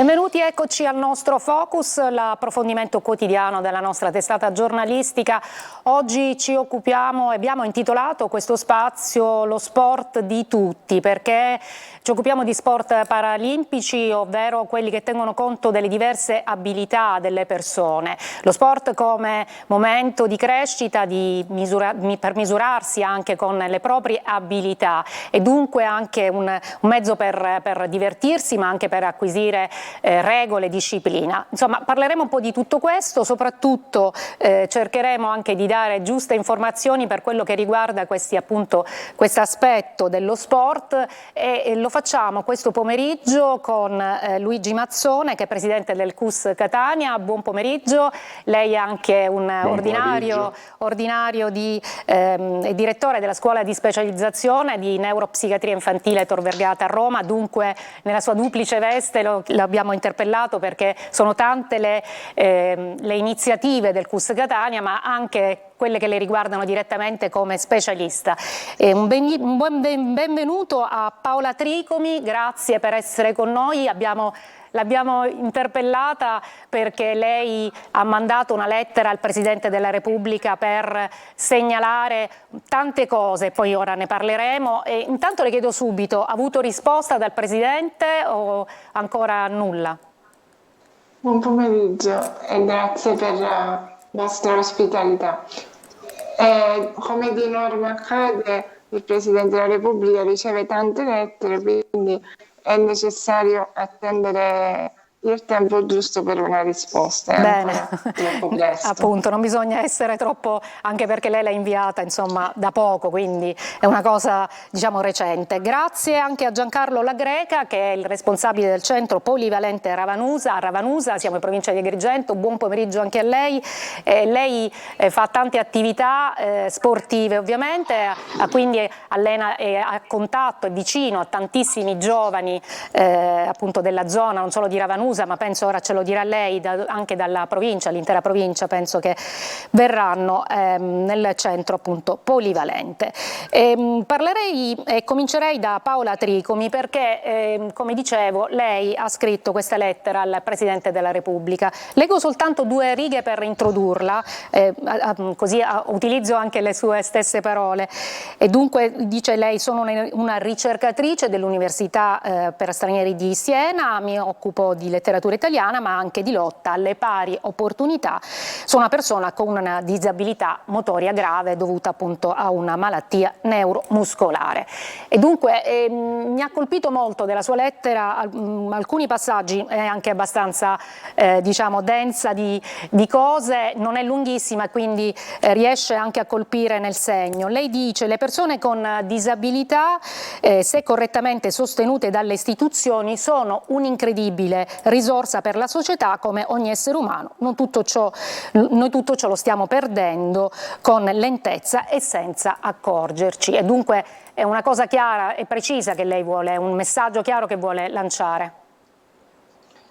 Benvenuti, eccoci al nostro Focus, l'approfondimento quotidiano della nostra testata giornalistica. Oggi ci occupiamo, abbiamo intitolato questo spazio Lo sport di tutti, perché ci occupiamo di sport paralimpici, ovvero quelli che tengono conto delle diverse abilità delle persone. Lo sport come momento di crescita per misurarsi anche con le proprie abilità e dunque anche un mezzo per divertirsi, ma anche per acquisire regole, disciplina. Insomma, parleremo un po' di tutto questo, soprattutto cercheremo anche di dare giuste informazioni per quello che riguarda questo aspetto dello sport e lo facciamo questo pomeriggio con Luigi Mazzone, che è presidente del CUS Catania. Buon pomeriggio, lei è anche un ordinario e direttore della scuola di specializzazione di neuropsichiatria infantile Tor Vergata a Roma, dunque nella sua duplice veste l'abbiamo interpellato perché sono tante le iniziative del CUS Catania, ma anche quelle che le riguardano direttamente come specialista. Un buon benvenuto a Paola Tricomi, grazie per essere con noi. L'abbiamo interpellata perché lei ha mandato una lettera al Presidente della Repubblica per segnalare tante cose, poi ora ne parleremo. E intanto le chiedo subito, ha avuto risposta dal Presidente o ancora nulla? Buon pomeriggio e grazie per la vostra ospitalità. Come di norma accade, il Presidente della Repubblica riceve tante lettere, quindi è necessario attendere il tempo giusto per una risposta. Bene, troppo presto. appunto, non bisogna essere troppo, anche perché lei l'ha inviata insomma da poco, quindi è una cosa diciamo recente. Grazie anche a Giancarlo La Greca, che è il responsabile del centro polivalente Ravanusa, a Ravanusa, siamo in provincia di Agrigento. Buon pomeriggio anche a lei. Lei fa tante attività sportive ovviamente, quindi allena e ha contatto, è vicino a tantissimi giovani appunto della zona, non solo di Ravanusa, ma penso ora ce lo dirà lei, anche dalla provincia, l'intera provincia penso che verranno nel centro appunto polivalente. Parlerei e comincerei da Paola Tricomi perché come dicevo lei ha scritto questa lettera al Presidente della Repubblica. Leggo soltanto due righe per introdurla, così utilizzo anche le sue stesse parole. E dunque dice lei: sono una ricercatrice dell'Università per stranieri di Siena, mi occupo di letteratura italiana ma anche di lotta alle pari opportunità. Sono una persona con una disabilità motoria grave dovuta appunto a una malattia neuromuscolare. E dunque mi ha colpito molto della sua lettera alcuni passaggi, è anche abbastanza diciamo densa di cose, non è lunghissima, quindi riesce anche a colpire nel segno. Lei dice: le persone con disabilità, se correttamente sostenute dalle istituzioni, sono un'incredibile risorsa per la società come ogni essere umano. Noi tutto ciò lo stiamo perdendo con lentezza e senza accorgerci. E dunque è una cosa chiara e precisa che lei vuole, è un messaggio chiaro che vuole lanciare.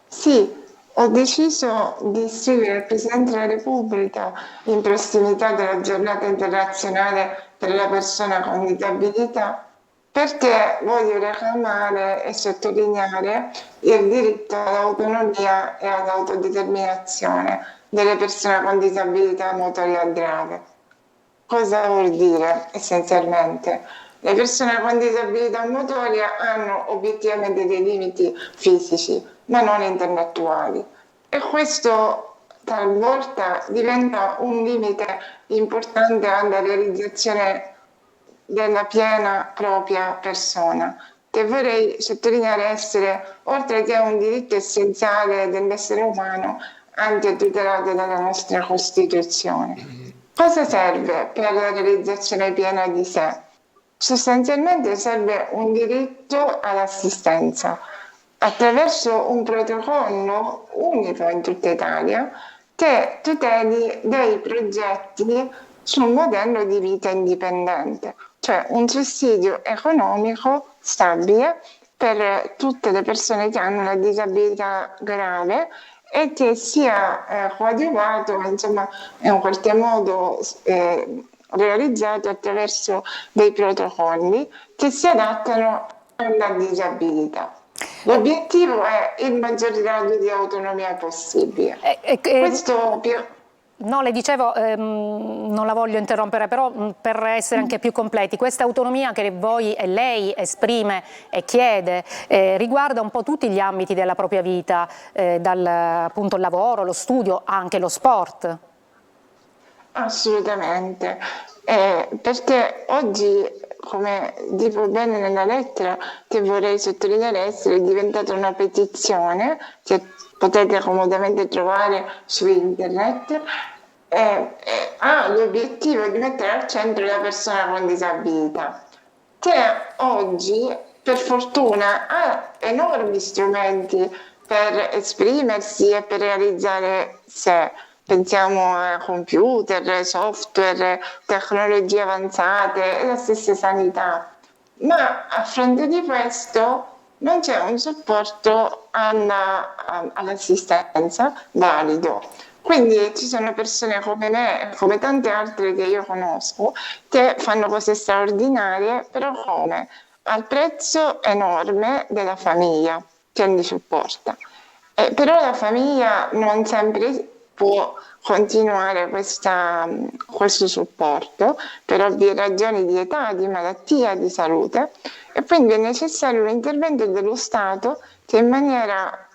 Sì, ho deciso di scrivere al Presidente della Repubblica in prossimità della giornata internazionale per la persona con disabilità, perché voglio reclamare e sottolineare il diritto all'autonomia e all'autodeterminazione delle persone con disabilità motoria grave. Cosa vuol dire essenzialmente? Le persone con disabilità motoria hanno obiettivamente dei limiti fisici, ma non intellettuali. E questo talvolta diventa un limite importante alla realizzazione della piena propria persona, che vorrei sottolineare essere, oltre che un diritto essenziale dell'essere umano, anche tutelato dalla nostra Costituzione. Cosa serve per la realizzazione piena di sé? Sostanzialmente serve un diritto all'assistenza attraverso un protocollo unico in tutta Italia che tuteli dei progetti sul modello di vita indipendente, cioè un sussidio economico stabile per tutte le persone che hanno una disabilità grave e che sia coadiuvato, insomma, in qualche modo realizzato attraverso dei protocolli che si adattano alla disabilità. L'obiettivo è il maggior grado di autonomia possibile. Questo No, le dicevo, non la voglio interrompere, però per essere anche più completi, questa autonomia che voi e lei esprime e chiede riguarda un po' tutti gli ambiti della propria vita, dal appunto il lavoro, lo studio, anche lo sport. Assolutamente, perché oggi, come dico bene nella lettera, che vorrei sottolineare essere diventata una petizione, che potete comodamente trovare su internet, ha l'obiettivo di mettere al centro la persona con disabilità, che oggi, per fortuna, ha enormi strumenti per esprimersi e per realizzare sé. Pensiamo a computer, software, tecnologie avanzate e la stessa sanità. Ma a fronte di questo non c'è un supporto all'assistenza valido. Quindi ci sono persone come me e come tante altre che io conosco che fanno cose straordinarie, però come? Al prezzo enorme della famiglia che li supporta. Però la famiglia non sempre può continuare questo supporto per ovvie ragioni di età, di malattia, di salute, e quindi è necessario un intervento dello Stato che in maniera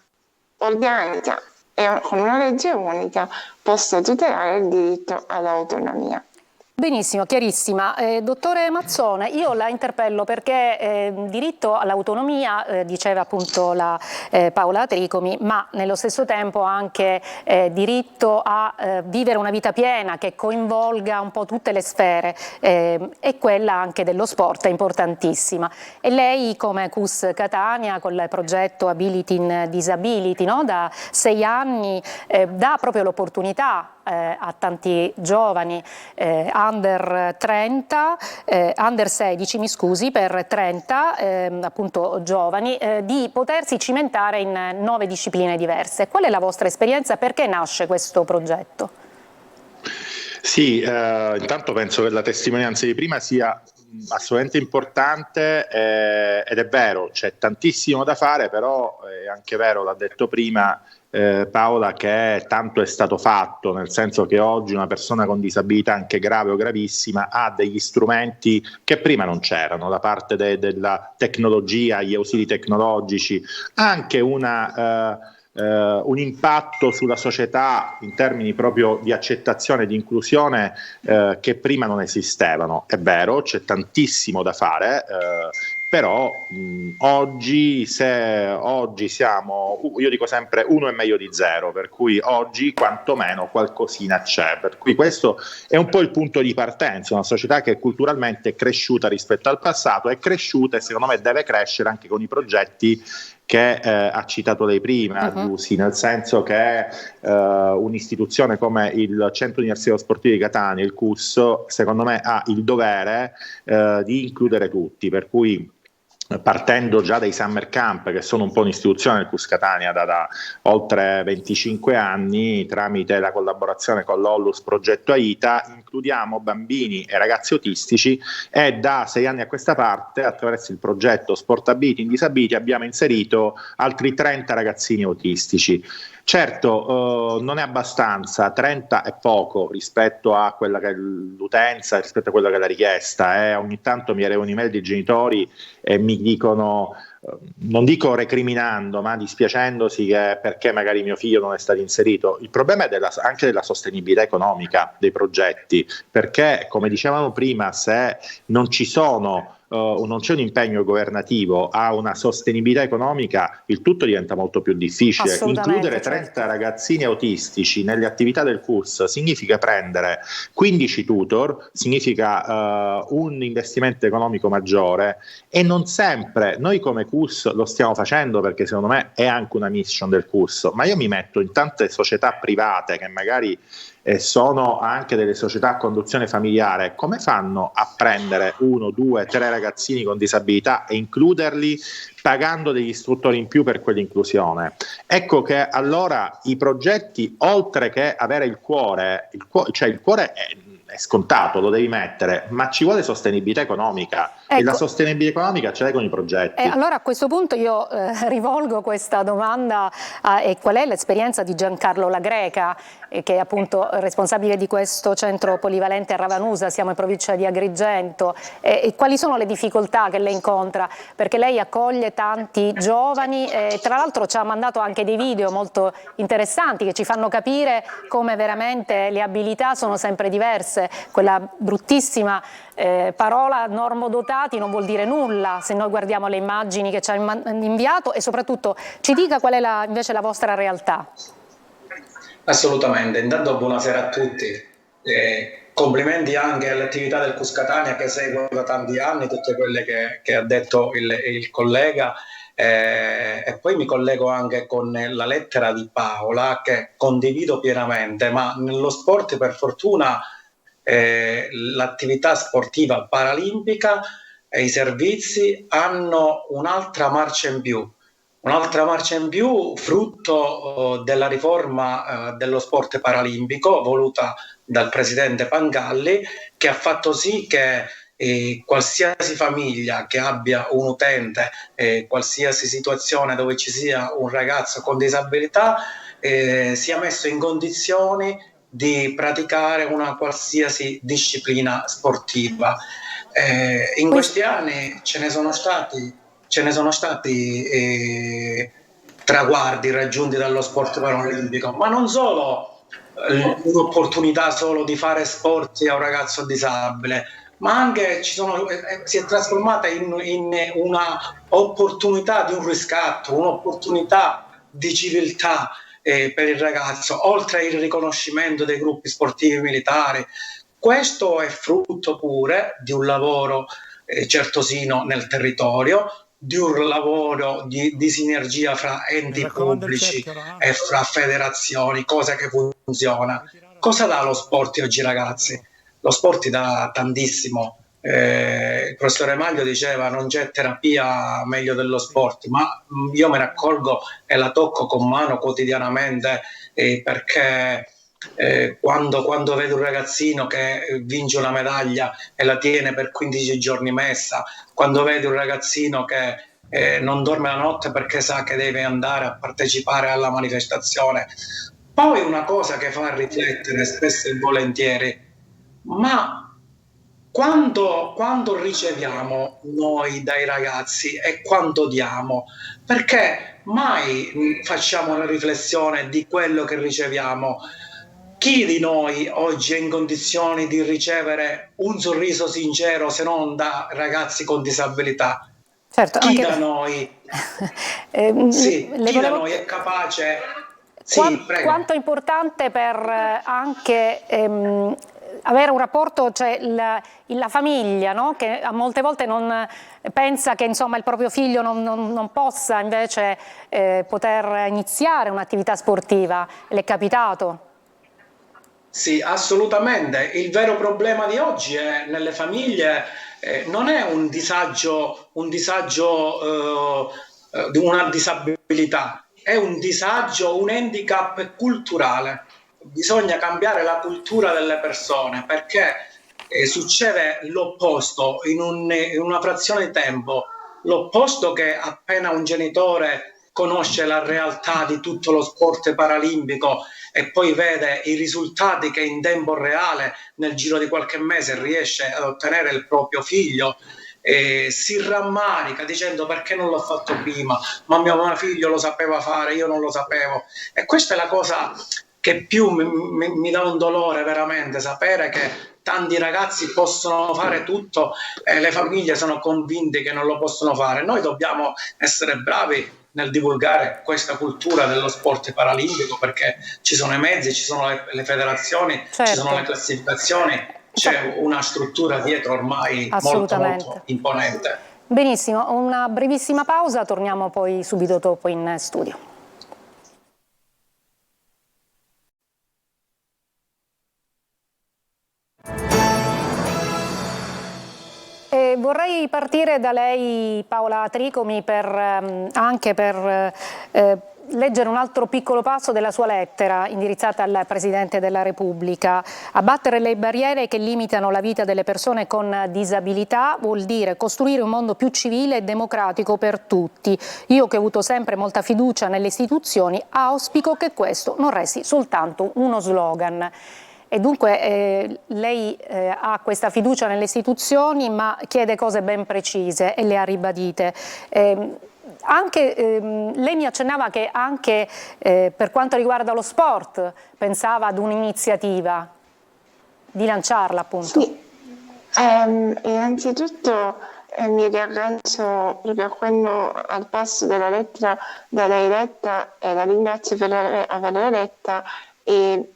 organica e con una legge unica possa tutelare il diritto all'autonomia. Benissimo, chiarissima. Dottore Mazzone, io la interpello perché diritto all'autonomia, diceva appunto Paola Tricomi, ma nello stesso tempo anche diritto a vivere una vita piena che coinvolga un po' tutte le sfere e quella anche dello sport è importantissima. E lei come CUS Catania con il progetto Ability in Disability, no? Da 6 anni dà proprio l'opportunità a tanti giovani under 30, under 16 mi scusi, per 30 appunto giovani di potersi cimentare in 9 discipline diverse. Qual è la vostra esperienza? Perché nasce questo progetto? Sì, intanto penso che la testimonianza di prima sia assolutamente importante ed è vero, c'è tantissimo da fare, però è anche vero, l'ha detto prima Paola, che tanto è stato fatto, nel senso che oggi una persona con disabilità anche grave o gravissima ha degli strumenti che prima non c'erano da parte della tecnologia, gli ausili tecnologici, anche un impatto sulla società in termini proprio di accettazione e di inclusione che prima non esistevano. È vero, c'è tantissimo da fare, però oggi siamo, io dico sempre, uno è meglio di zero, per cui oggi quantomeno qualcosina c'è, per cui questo è un po' il punto di partenza, una società che culturalmente è cresciuta rispetto al passato, è cresciuta e secondo me deve crescere anche con i progetti che ha citato lei prima, Lucy, nel senso che un'istituzione come il Centro Universitario Sportivo di Catania, il CUS, secondo me ha il dovere di includere tutti, per cui partendo già dai summer camp, che sono un po' un'istituzione del CUS Catania da oltre 25 anni, tramite la collaborazione con l'Ollus Progetto AITA, includiamo bambini e ragazzi autistici e da 6 anni a questa parte, attraverso il progetto Sportability in Disability, abbiamo inserito altri 30 ragazzini autistici. Certo, non è abbastanza, 30 è poco rispetto a quella che è l'utenza, rispetto a quella che è la richiesta. Ogni tanto mi arriva un'email di genitori e mi dicono, non dico recriminando, ma dispiacendosi che perché magari mio figlio non è stato inserito. Il problema è anche della sostenibilità economica dei progetti, perché come dicevamo prima, se non ci sono non c'è un impegno governativo a una sostenibilità economica, il tutto diventa molto più difficile. Includere 30 ragazzini autistici nelle attività del CUS significa prendere 15 tutor, significa un investimento economico maggiore, e non sempre noi come CUS lo stiamo facendo, perché secondo me è anche una mission del CUS, ma io mi metto in tante società private che magari sono anche delle società a conduzione familiare. Come fanno a prendere 1, 2, 3 ragazzini con disabilità e includerli pagando degli istruttori in più per quell'inclusione? Ecco che allora i progetti, oltre che avere il cuore è scontato, lo devi mettere, ma ci vuole sostenibilità economica, e la sostenibilità economica ce l'hai con i progetti. Allora a questo punto io rivolgo questa domanda e qual è l'esperienza di Giancarlo La Greca, che è appunto responsabile di questo centro polivalente a Ravanusa, siamo in provincia di Agrigento, e quali sono le difficoltà che lei incontra? Perché lei accoglie tanti giovani e tra l'altro ci ha mandato anche dei video molto interessanti che ci fanno capire come veramente le abilità sono sempre diverse. Quella bruttissima parola normodotati non vuol dire nulla se noi guardiamo le immagini che ci ha inviato, e soprattutto ci dica qual è invece la vostra realtà. Assolutamente, intanto buonasera a tutti, complimenti anche all'attività del Cuscatania che seguo da tanti anni, tutte quelle che ha detto il collega, e poi mi collego anche con la lettera di Paola che condivido pienamente, ma nello sport per fortuna l'attività sportiva paralimpica e i servizi hanno un'altra marcia in più. Un'altra marcia in più frutto della riforma dello sport paralimpico voluta dal presidente Pangalli, che ha fatto sì che qualsiasi famiglia che abbia un utente, qualsiasi situazione dove ci sia un ragazzo con disabilità, sia messo in condizioni di praticare una qualsiasi disciplina sportiva. In questi anni ce ne sono stati traguardi raggiunti dallo sport paralimpico, ma non solo un'opportunità solo di fare sport a un ragazzo disabile, ma anche si è trasformata in una opportunità di un riscatto, un'opportunità di civiltà per il ragazzo, oltre al riconoscimento dei gruppi sportivi militari. Questo è frutto pure di un lavoro certosino nel territorio, di un lavoro di sinergia fra enti pubblici e fra federazioni, cosa che funziona. Cosa dà lo sport oggi, ragazzi? Lo sport ti dà tantissimo. Il professore Maglio diceva non c'è terapia meglio dello sport, ma io me ne accorgo e la tocco con mano quotidianamente, perché quando vedo un ragazzino che vince una medaglia e la tiene per 15 giorni messa, quando vedo un ragazzino che non dorme la notte perché sa che deve andare a partecipare alla manifestazione. Poi una cosa che fa riflettere spesso e volentieri, ma quando riceviamo noi dai ragazzi e quando diamo? Perché mai facciamo una riflessione di quello che riceviamo? Chi di noi oggi è in condizioni di ricevere un sorriso sincero se non da ragazzi con disabilità? Certo, Chi anche da noi noi è capace? Quanto è importante per anche avere un rapporto, cioè la famiglia, no? Che a molte volte non pensa che insomma il proprio figlio non possa invece poter iniziare un'attività sportiva. Le è capitato? Sì, assolutamente. Il vero problema di oggi è nelle famiglie, non è un disagio di una disabilità, è un disagio, un handicap culturale. Bisogna cambiare la cultura delle persone, perché succede l'opposto in una frazione di tempo, l'opposto, che appena un genitore conosce la realtà di tutto lo sport paralimpico e poi vede i risultati che in tempo reale, nel giro di qualche mese, riesce ad ottenere il proprio figlio, si rammarica dicendo perché non l'ho fatto prima, ma mio figlio lo sapeva fare, io non lo sapevo. E questa è la cosa che più mi dà un dolore, veramente, sapere che tanti ragazzi possono fare tutto e le famiglie sono convinte che non lo possono fare. Noi dobbiamo essere bravi nel divulgare questa cultura dello sport paralimpico, perché ci sono i mezzi, ci sono le federazioni, certo, ci sono le classificazioni, c'è una struttura dietro ormai molto imponente. Benissimo, una brevissima pausa, torniamo poi subito dopo in studio. Vorrei partire da lei, Paola Tricomi, anche per leggere un altro piccolo passo della sua lettera indirizzata al Presidente della Repubblica. Abbattere le barriere che limitano la vita delle persone con disabilità vuol dire costruire un mondo più civile e democratico per tutti. Io, che ho avuto sempre molta fiducia nelle istituzioni, auspico che questo non resti soltanto uno slogan. E dunque lei ha questa fiducia nelle istituzioni, ma chiede cose ben precise e le ha ribadite. Lei mi accennava che anche per quanto riguarda lo sport pensava ad un'iniziativa, di lanciarla appunto. Sì, innanzitutto mi riaggancio proprio a quello, al passo della lettera da lei letta, e la ringrazio per averla letta, e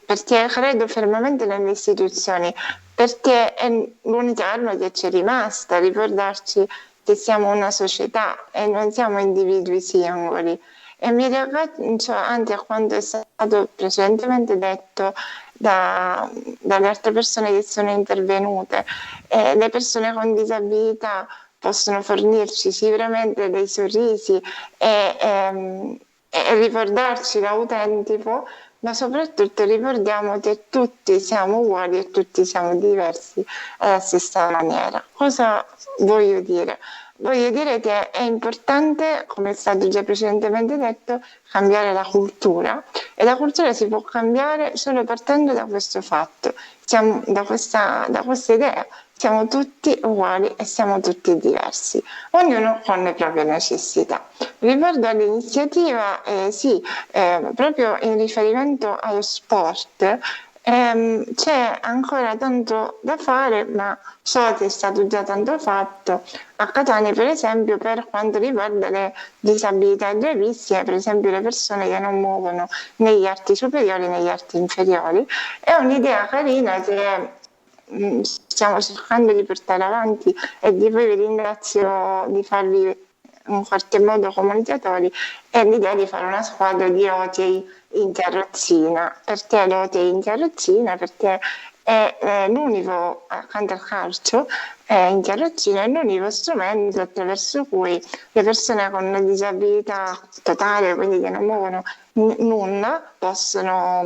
perché credo fermamente nelle istituzioni, perché è l'unica arma che ci è rimasta, ricordarci che siamo una società e non siamo individui singoli. E mi riaggancio anche a quanto è stato precedentemente detto dalle altre persone che sono intervenute. Le persone con disabilità possono fornirci sicuramente dei sorrisi e ricordarci l'autentico, ma soprattutto ricordiamo che tutti siamo uguali e tutti siamo diversi alla stessa maniera. Cosa voglio dire? Voglio dire che è importante, come è stato già precedentemente detto, cambiare la cultura, e la cultura si può cambiare solo partendo da questo fatto, da questa idea. Siamo tutti uguali e siamo tutti diversi, ognuno con le proprie necessità. Riguardo all'iniziativa, proprio in riferimento allo sport, c'è ancora tanto da fare, ma so che è stato già tanto fatto a Catania, per esempio, per quanto riguarda le disabilità gravissime, per esempio le persone che non muovono negli arti superiori e negli arti inferiori. È un'idea carina che stiamo cercando di portare avanti, e di cui vi ringrazio di farvi in qualche modo comunicatori, è l'idea di fare una squadra di hockey in carrozzina. Perché l'hockey in carrozzina? Perché è l'unico, accanto al calcio, in carrozzina è l'unico strumento attraverso cui le persone con una disabilità totale, quindi che non muovono nulla, possono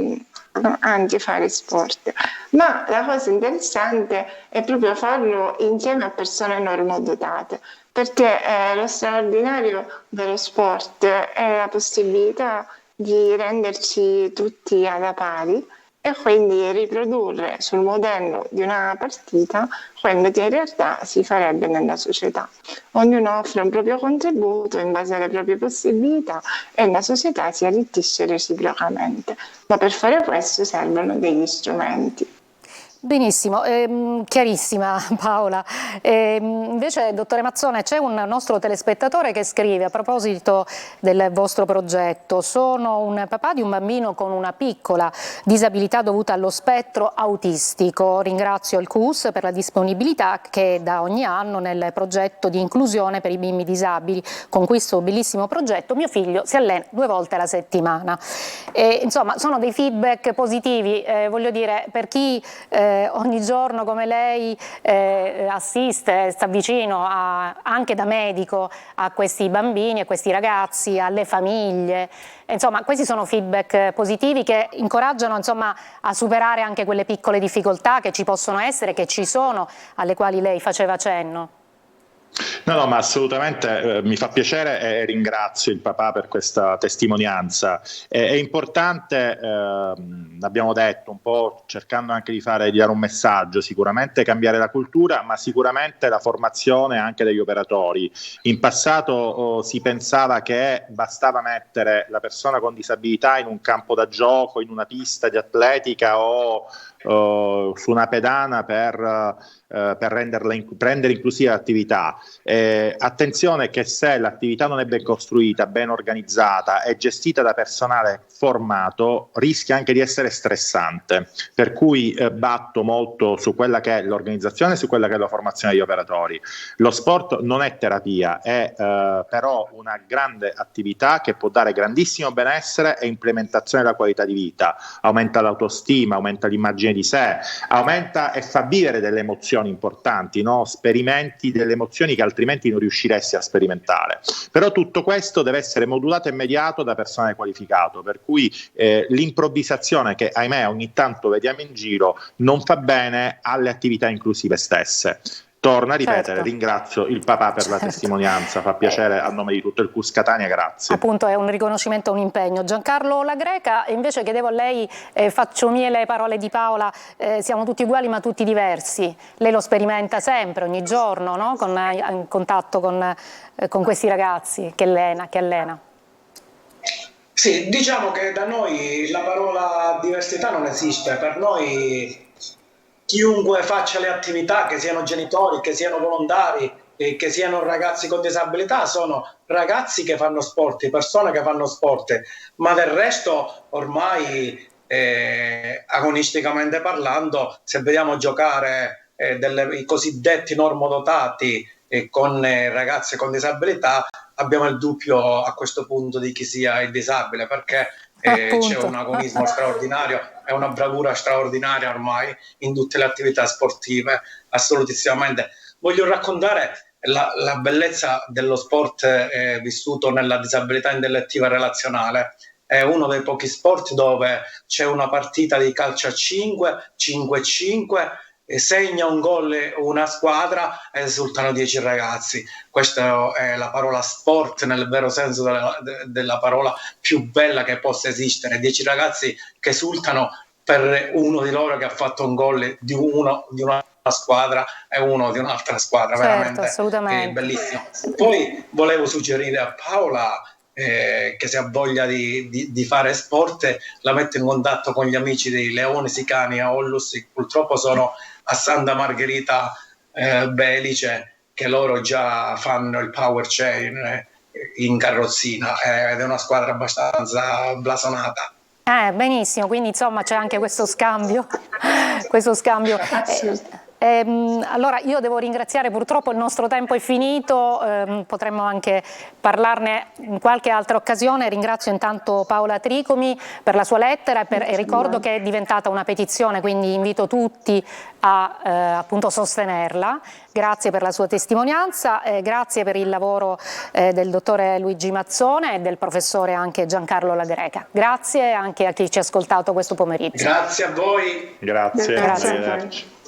anche fare sport. Ma la cosa interessante è proprio farlo insieme a persone normodotate, perché lo straordinario dello sport è la possibilità di renderci tutti alla pari e quindi riprodurre sul modello di una partita quello che in realtà si farebbe nella società. Ognuno offre un proprio contributo in base alle proprie possibilità e la società si arricchisce reciprocamente. Ma per fare questo servono degli strumenti. Benissimo, chiarissima Paola. Invece, dottore Mazzone, c'è un nostro telespettatore che scrive a proposito del vostro progetto: sono un papà di un bambino con una piccola disabilità dovuta allo spettro autistico. Ringrazio il CUS per la disponibilità che dà ogni anno nel progetto di inclusione per i bimbi disabili. Con questo bellissimo progetto mio figlio si allena 2 volte alla settimana. Insomma, sono dei feedback positivi, voglio dire, per chi ogni giorno come lei assiste, sta vicino anche da medico a questi bambini, a questi ragazzi, alle famiglie. Insomma, questi sono feedback positivi che incoraggiano, insomma, a superare anche quelle piccole difficoltà che ci possono essere, che ci sono, alle quali lei faceva cenno. No, ma assolutamente mi fa piacere e ringrazio il papà per questa testimonianza. È importante, abbiamo detto, un po' cercando anche di dare un messaggio, sicuramente cambiare la cultura, ma sicuramente la formazione anche degli operatori. In passato si pensava che bastava mettere la persona con disabilità in un campo da gioco, in una pista di atletica o su una pedana per rendere inclusiva l'attività. Attenzione che se l'attività non è ben costruita, ben organizzata e gestita da personale formato, rischia anche di essere stressante, per cui batto molto su quella che è l'organizzazione, su quella che è la formazione degli operatori. Lo sport non è terapia, è però una grande attività che può dare grandissimo benessere e implementazione della qualità di vita, aumenta l'autostima, aumenta l'immagine fine di sé, aumenta e fa vivere delle emozioni importanti, no? Sperimenti delle emozioni che altrimenti non riusciresti a sperimentare. Però tutto questo deve essere modulato e mediato da personale qualificato, per cui l'improvvisazione che ahimè ogni tanto vediamo in giro non fa bene alle attività inclusive stesse. Torno a ripetere, Certo. Ringrazio il papà per la testimonianza, fa piacere a nome di tutto il CUS Catania, grazie. Appunto è un riconoscimento, un impegno. Giancarlo La Greca, invece chiedevo a lei, faccio mie le parole di Paola, siamo tutti uguali ma tutti diversi. Lei lo sperimenta sempre, ogni giorno, no? In contatto con questi ragazzi che allena. Sì, diciamo che da noi la parola diversità non esiste, per noi chiunque faccia le attività, che siano genitori, che siano volontari, che siano ragazzi con disabilità, sono ragazzi che fanno sport, persone che fanno sport, ma del resto ormai agonisticamente parlando, se vediamo giocare i cosiddetti normodotati con ragazzi con disabilità, abbiamo il dubbio a questo punto di chi sia il disabile, perché c'è un agonismo straordinario e una bravura straordinaria ormai in tutte le attività sportive, assolutissimamente. Voglio raccontare la bellezza dello sport vissuto nella disabilità intellettiva e relazionale. È uno dei pochi sport dove c'è una partita di calcio a 5, 5-5, segna un gol una squadra e esultano 10 ragazzi. Questa è la parola sport nel vero senso della parola più bella che possa esistere. 10 ragazzi che esultano per uno di loro che ha fatto un gol di una squadra e uno di un'altra squadra. Certo, veramente assolutamente. Bellissimo. Poi volevo suggerire a Paola che se ha voglia di fare sport la mette in contatto con gli amici dei Leoni Sicani a Ollus, purtroppo sono a Santa Margherita Belice, che loro già fanno il power chain in carrozzina ed è una squadra abbastanza blasonata. Benissimo, quindi insomma c'è anche questo scambio. Allora io devo ringraziare, purtroppo il nostro tempo è finito, potremmo anche parlarne in qualche altra occasione. Ringrazio intanto Paola Tricomi per la sua lettera e ricordo che è diventata una petizione, quindi invito tutti a appunto sostenerla. Grazie per la sua testimonianza, grazie per il lavoro del dottore Luigi Mazzone e del professore anche Giancarlo La Greca. Grazie anche a chi ci ha ascoltato questo pomeriggio. Grazie a voi. Grazie. Grazie a voi.